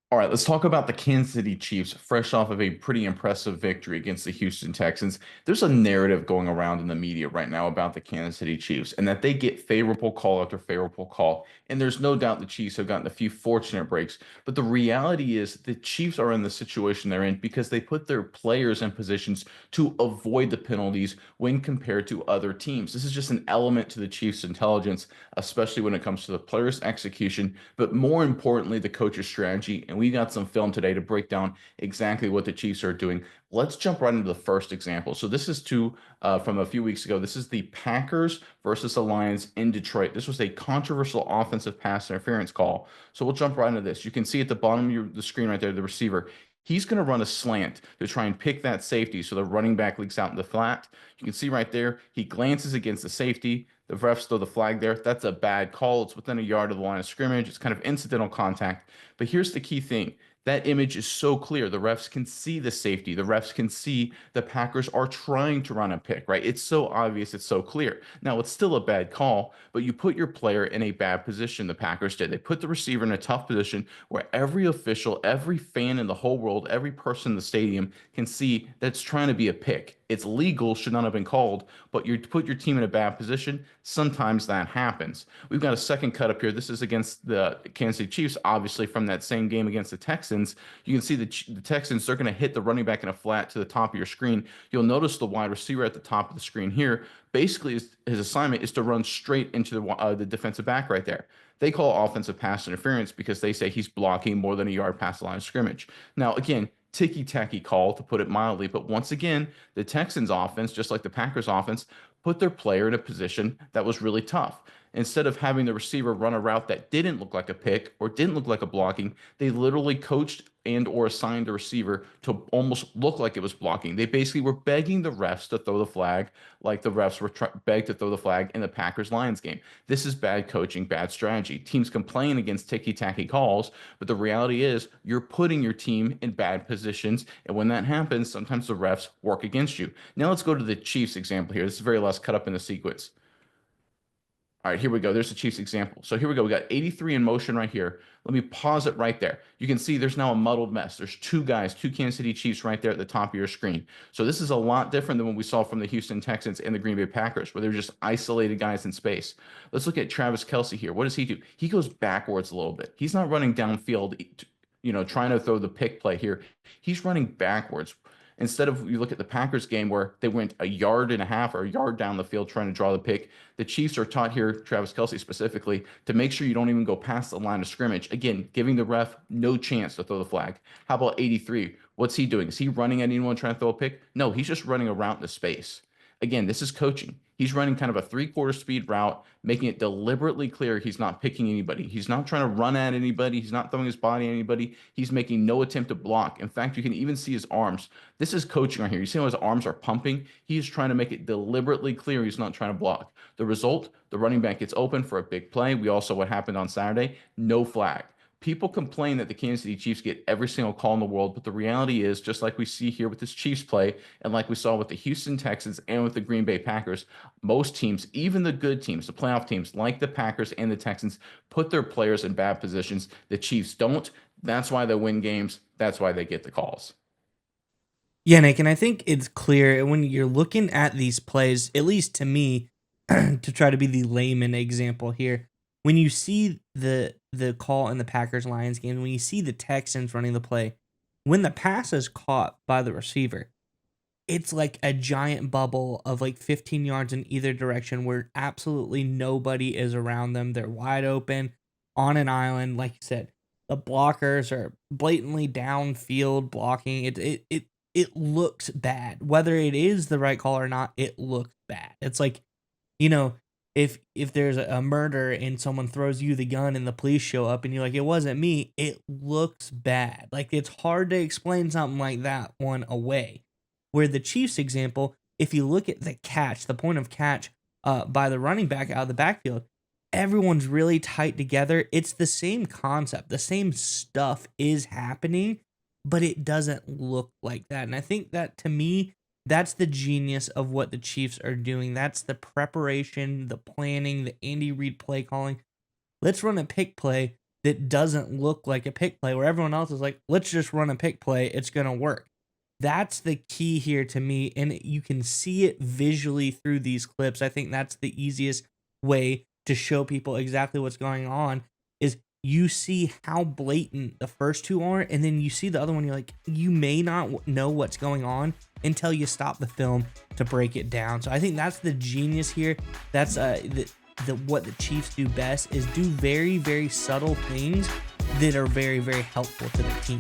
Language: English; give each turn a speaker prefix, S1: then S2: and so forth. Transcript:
S1: All right, let's talk about the Kansas City Chiefs, fresh off of a pretty impressive victory against the Houston Texans. There's a narrative going around in the media right now about the Kansas City Chiefs and that they get favorable call after favorable call. And there's no doubt the Chiefs have gotten a few fortunate breaks. But the reality is the Chiefs are in the situation they're in because they put their players in positions to avoid the penalties when compared to other teams. This is just an element to the Chiefs' intelligence, especially when it comes to the players' execution, but more importantly, the coach's strategy. And we got some film today to break down exactly what the Chiefs are doing. Let's jump right into the first example. So this is from a few weeks ago. This is the Packers versus the Lions in Detroit. This was a controversial offensive pass interference call. So we'll jump right into this. You can see at the bottom of the screen right there, the receiver. He's going to run a slant to try and pick that safety so the running back leaks out in the flat. You can see right there, he glances against the safety. The refs throw the flag there. That's a bad call. It's within a yard of the line of scrimmage. It's kind of incidental contact. But here's the key thing. That image is so clear. The refs can see the safety. The refs can see the Packers are trying to run a pick, right? It's so obvious. It's so clear. Now, it's still a bad call, but you put your player in a bad position. The Packers did. They put the receiver in a tough position where every official, every fan in the whole world, every person in the stadium can see that's trying to be a pick. It's legal, should not have been called, but you put your team in a bad position. Sometimes that happens. We've got a second cut up here. This is against the Kansas City Chiefs, obviously from that same game against the Texans. You can see the Texans, they're going to hit the running back in a flat to the top of your screen. You'll notice the wide receiver at the top of the screen here. Basically, his assignment is to run straight into the defensive back right there. They call offensive pass interference because they say he's blocking more than a yard past the line of scrimmage. Now, again, ticky-tacky call to put it mildly, but once again, the Texans offense, just like the Packers offense, put their player in a position that was really tough. Instead of having the receiver run a route that didn't look like a pick or didn't look like a blocking, they literally coached and or assigned the receiver to almost look like it was blocking. They basically were begging the refs to throw the flag like the refs were begged to throw the flag in the Packers-Lions game. This is bad coaching, bad strategy. Teams complain against ticky-tacky calls, but the reality is you're putting your team in bad positions, and when that happens, sometimes the refs work against you. Now let's go to the Chiefs example here. This is very last cut up in the sequence. All right, here we go. There's the Chiefs example. So here we go. We got 83 in motion right here. Let me pause it right there. You can see there's now a muddled mess. There's two guys, two Kansas City Chiefs right there at the top of your screen. So this is a lot different than what we saw from the Houston Texans and the Green Bay Packers, where they're just isolated guys in space. Let's look at Travis Kelce here. What does he do? He goes backwards a little bit. He's not running downfield, trying to throw the pick play here. He's running backwards. Instead of you look at the Packers game where they went a yard and a half or a yard down the field trying to draw the pick, the Chiefs are taught here, Travis Kelce specifically, to make sure you don't even go past the line of scrimmage. Again, giving the ref no chance to throw the flag. How about 83? What's he doing? Is he running at anyone trying to throw a pick? No, he's just running a route into space. Again, this is coaching. He's running kind of a three-quarter speed route, making it deliberately clear he's not picking anybody. He's not trying to run at anybody. He's not throwing his body at anybody. He's making no attempt to block. In fact, you can even see his arms. This is coaching right here. You see how his arms are pumping? He is trying to make it deliberately clear he's not trying to block. The result, the running back gets open for a big play. We also what happened on Saturday, no flag. People complain that the Kansas City Chiefs get every single call in the world, but the reality is, just like we see here with this Chiefs play, and like we saw with the Houston Texans and with the Green Bay Packers, most teams, even the good teams, the playoff teams like the Packers and the Texans, put their players in bad positions. The Chiefs don't. That's why they win games. That's why they get the calls.
S2: Yeah, Nick, and I think it's clear when you're looking at these plays, at least to me, to try to be the layman example here, when you see the call in the Packers Lions game, when you see the Texans running the play, when the pass is caught by the receiver, it's like a giant bubble of like 15 yards in either direction where absolutely nobody is around them. They're wide open on an island, like you said. The blockers are blatantly downfield blocking. It looks bad. Whether it is the right call or not, it looks bad. It's like, you know, if there's a murder and someone throws you the gun and the police show up and you're like, it wasn't me, it looks bad. Like it's hard to explain something like that one away. Where the Chiefs example, if you look at the catch, the point of catch by the running back out of the backfield, everyone's really tight together. It's the same concept. The same stuff is happening, but it doesn't look like that. And I think that to me, that's the genius of what the Chiefs are doing. That's the preparation, the planning, the Andy Reid play calling. Let's run a pick play that doesn't look like a pick play, where everyone else is like, let's just run a pick play, it's gonna work. That's the key here to me, and you can see it visually through these clips. I think that's the easiest way to show people exactly what's going on is you see how blatant the first two are, and then you see the other one, you're like, you may not know what's going on until you stop the film to break it down. So I think that's the genius here. That's the what the Chiefs do best is do very, very subtle things that are very, very helpful to the team.